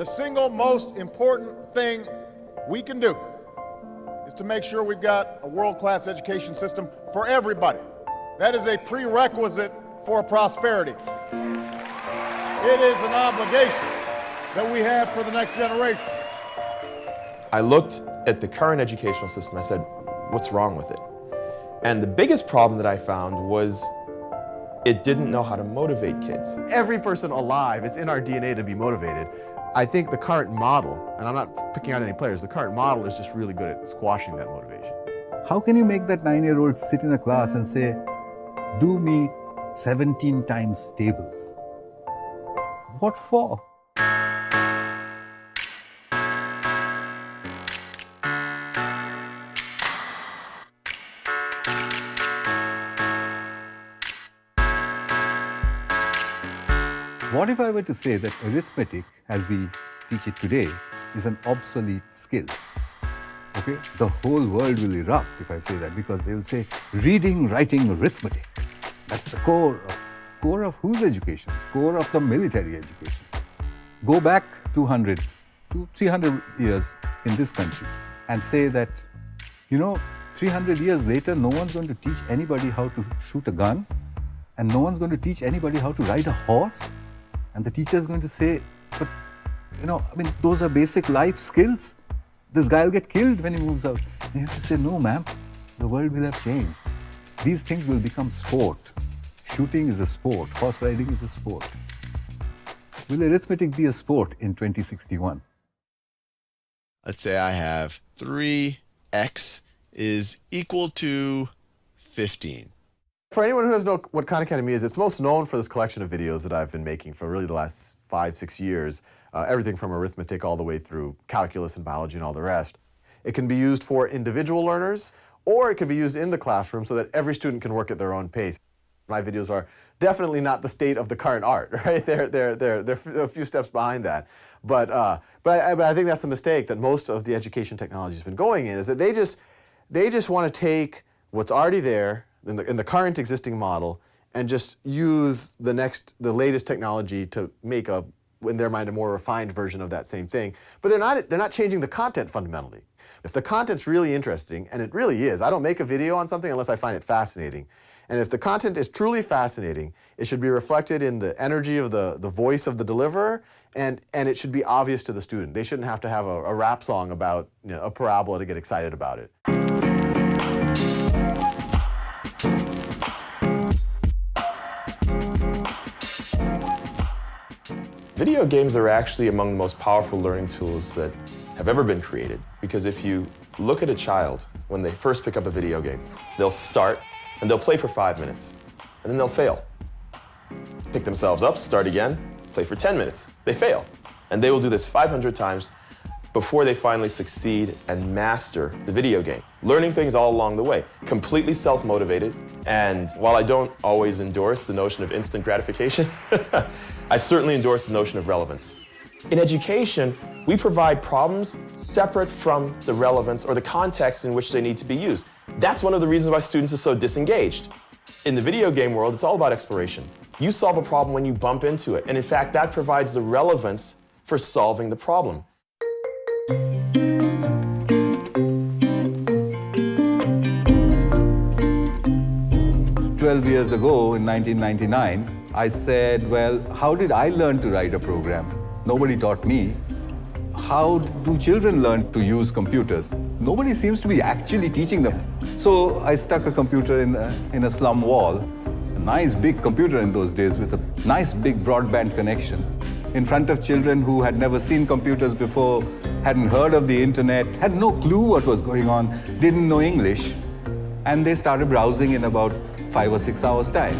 The single most important thing we can do is to make sure we've got a world-class education system for everybody. That is a prerequisite for prosperity. It is an obligation that we have for the next generation. I looked at the current educational system. I said, what's wrong with it? And the biggest problem that I found was it didn't know how to motivate kids. Every person alive, it's in our DNA to be motivated. I think the current model, and I'm not picking out any players, the current model is just really good at squashing that motivation. How can you make that 9-year-old sit in a class and say, do me 17 times tables? What for? What if I were to say that arithmetic, as we teach it today, is an obsolete skill? Okay? The whole world will erupt if I say that, because they will say, reading, writing, arithmetic. That's the core of whose education? Core of the military education. Go back 200 to 300 years in this country and say that, 300 years later, no one's going to teach anybody how to shoot a gun, and no one's going to teach anybody how to ride a horse. And the teacher is going to say, but, those are basic life skills. This guy will get killed when he moves out. And you have to say, no, ma'am, the world will have changed. These things will become sport. Shooting is a sport. Horse riding is a sport. Will arithmetic be a sport in 2061? Let's say I have 3x is equal to 15. For anyone who doesn't know what Khan Academy is, it's most known for this collection of videos that I've been making for really the last 5-6 years. Everything from arithmetic all the way through calculus and biology and all the rest. It can be used for individual learners, or it can be used in the classroom so that every student can work at their own pace. My videos are definitely not the state of the current art, right? They're a few steps behind that. But I think that's the mistake that most of the education technology has been going in, is that they just want to take what's already there in the current existing model and just use the latest technology to make in their mind, a more refined version of that same thing. But they're not changing the content fundamentally. If the content's really interesting, and it really is, I don't make a video on something unless I find it fascinating. And if the content is truly fascinating, it should be reflected in the energy of the voice of the deliverer, and it should be obvious to the student. They shouldn't have to have a rap song about a parabola to get excited about it. Video games are actually among the most powerful learning tools that have ever been created. Because if you look at a child, when they first pick up a video game, they'll start and they'll play for 5 minutes, and then they'll fail. Pick themselves up, start again, play for 10 minutes. They fail. And they will do this 500 times before they finally succeed and master the video game. Learning things all along the way, completely self-motivated. And while I don't always endorse the notion of instant gratification, I certainly endorse the notion of relevance. In education, we provide problems separate from the relevance or the context in which they need to be used. That's one of the reasons why students are so disengaged. In the video game world, it's all about exploration. You solve a problem when you bump into it, and in fact, that provides the relevance for solving the problem. 12 years ago, in 1999, I said, well, how did I learn to write a program? Nobody taught me. How do children learn to use computers? Nobody seems to be actually teaching them. So I stuck a computer in a slum wall, a nice big computer in those days with a nice big broadband connection, in front of children who had never seen computers before, hadn't heard of the internet, had no clue what was going on, didn't know English. And they started browsing in about 5 or 6 hours' time.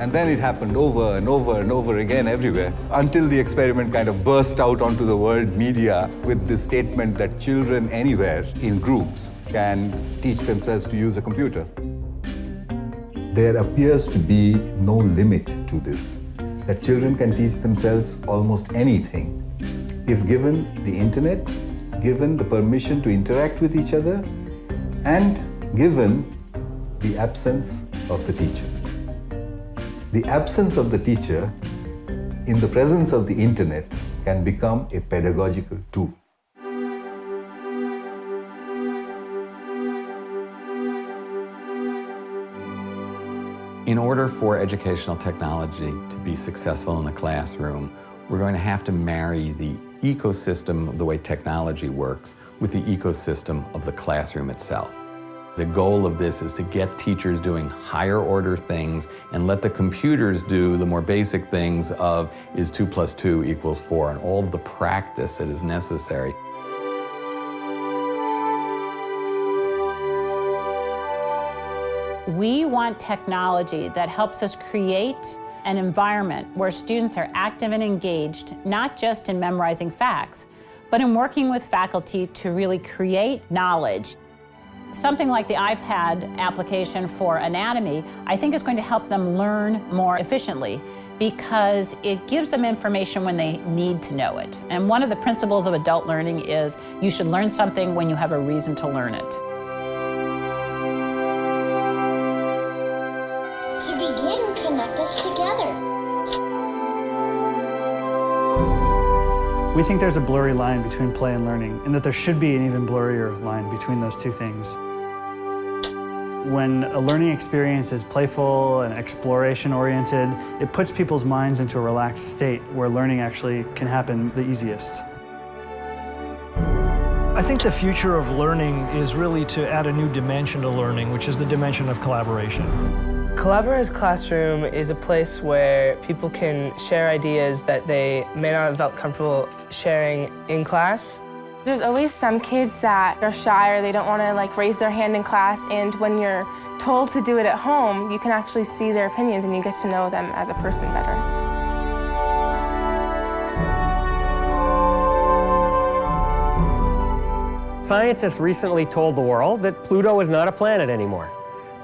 And then it happened over and over and over again everywhere, until the experiment kind of burst out onto the world media with this statement that children anywhere in groups can teach themselves to use a computer. There appears to be no limit to this, that children can teach themselves almost anything if given the internet, given the permission to interact with each other, and given the absence of the teacher. The absence of the teacher in the presence of the internet can become a pedagogical tool. In order for educational technology to be successful in the classroom, we're going to have to marry the ecosystem of the way technology works with the ecosystem of the classroom itself. The goal of this is to get teachers doing higher order things and let the computers do the more basic things of is 2 + 2 = 4 and all of the practice that is necessary. We want technology that helps us create an environment where students are active and engaged, not just in memorizing facts, but in working with faculty to really create knowledge. Something like the iPad application for anatomy, I think is going to help them learn more efficiently because it gives them information when they need to know it. And one of the principles of adult learning is you should learn something when you have a reason to learn it. To begin, connect us together. We think there's a blurry line between play and learning, and that there should be an even blurrier line between those two things. When a learning experience is playful and exploration-oriented, it puts people's minds into a relaxed state where learning actually can happen the easiest. I think the future of learning is really to add a new dimension to learning, which is the dimension of collaboration. Collaborative Classroom is a place where people can share ideas that they may not have felt comfortable sharing in class. There's always some kids that are shy or they don't want to raise their hand in class, and when you're told to do it at home, you can actually see their opinions and you get to know them as a person better. Scientists recently told the world that Pluto is not a planet anymore.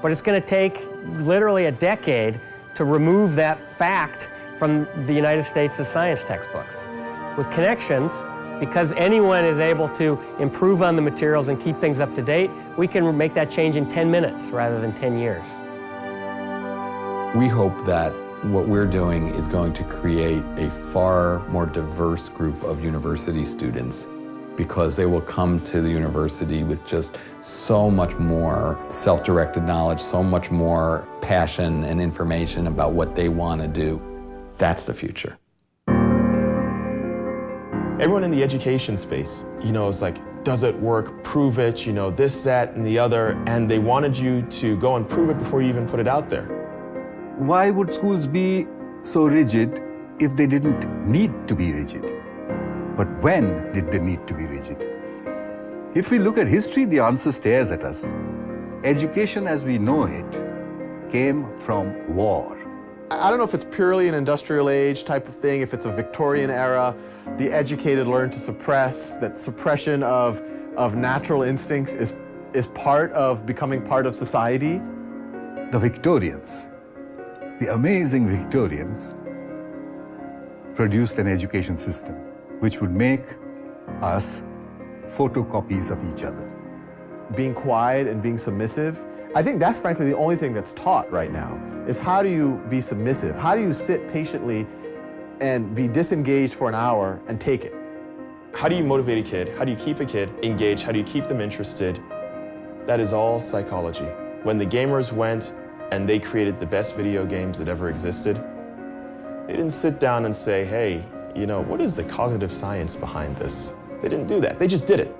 But it's going to take literally a decade to remove that fact from the United States' science textbooks. With Connections, because anyone is able to improve on the materials and keep things up to date, we can make that change in 10 minutes rather than 10 years. We hope that what we're doing is going to create a far more diverse group of university students because they will come to the university with just so much more self-directed knowledge, so much more passion and information about what they want to do. That's the future. Everyone in the education space, is like, does it work? Prove it, this, that, and the other. And they wanted you to go and prove it before you even put it out there. Why would schools be so rigid if they didn't need to be rigid? But when did they need to be rigid? If we look at history, the answer stares at us. Education as we know it came from war. I don't know if it's purely an industrial age type of thing, if it's a Victorian era, the educated learn to suppress, that suppression of natural instincts is part of becoming part of society. The Victorians, the amazing Victorians, produced an education system which would make us photocopies of each other. Being quiet and being submissive, I think that's frankly the only thing that's taught right now, is how do you be submissive? How do you sit patiently and be disengaged for an hour and take it? How do you motivate a kid? How do you keep a kid engaged? How do you keep them interested? That is all psychology. When the gamers went and they created the best video games that ever existed, they didn't sit down and say, hey, what is the cognitive science behind this? They didn't do that. They just did it.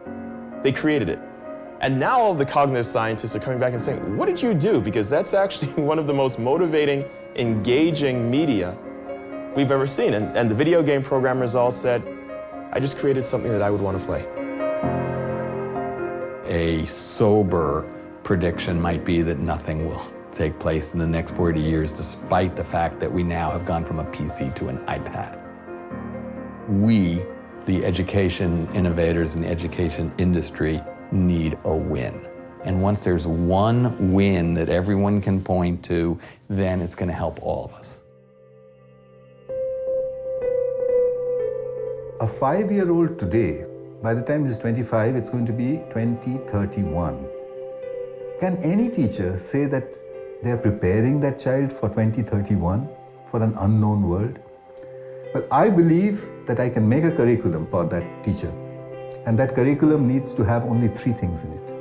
They created it. And now all the cognitive scientists are coming back and saying, what did you do? Because that's actually one of the most motivating, engaging media we've ever seen. And the video game programmers all said, I just created something that I would want to play. A sober prediction might be that nothing will take place in the next 40 years, despite the fact that we now have gone from a PC to an iPad. We, the education innovators in the education industry, need a win. And once there's one win that everyone can point to, then it's going to help all of us. A 5-year-old today, by the time he's 25, it's going to be 2031. Can any teacher say that they're preparing that child for 2031, for an unknown world? But I believe that I can make a curriculum for that teacher. And that curriculum needs to have only 3 things in it.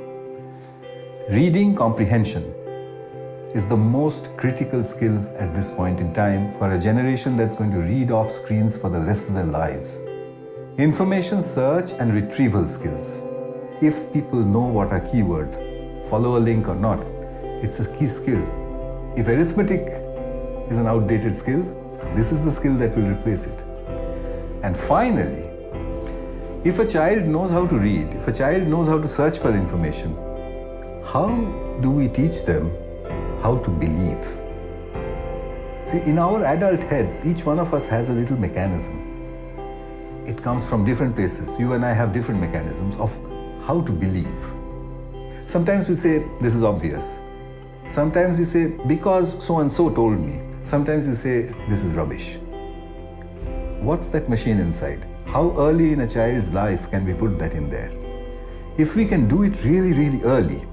Reading comprehension is the most critical skill at this point in time for a generation that's going to read off screens for the rest of their lives. Information search and retrieval skills. If people know what are keywords, follow a link or not, it's a key skill. If arithmetic is an outdated skill, this is the skill that will replace it. And finally, if a child knows how to read, if a child knows how to search for information, how do we teach them how to believe? See, in our adult heads, each one of us has a little mechanism. It comes from different places. You and I have different mechanisms of how to believe. Sometimes we say, this is obvious. Sometimes you say, because so-and-so told me. Sometimes you say, this is rubbish. What's that machine inside? How early in a child's life can we put that in there? If we can do it really, really early,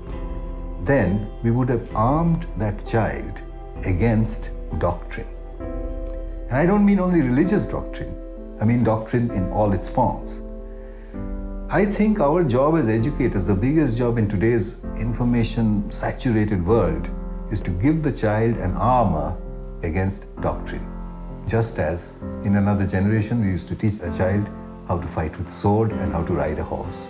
then we would have armed that child against doctrine. And I don't mean only religious doctrine. I mean doctrine in all its forms. I think our job as educators, the biggest job in today's information-saturated world, is to give the child an armor against doctrine. Just as in another generation we used to teach the child how to fight with a sword and how to ride a horse.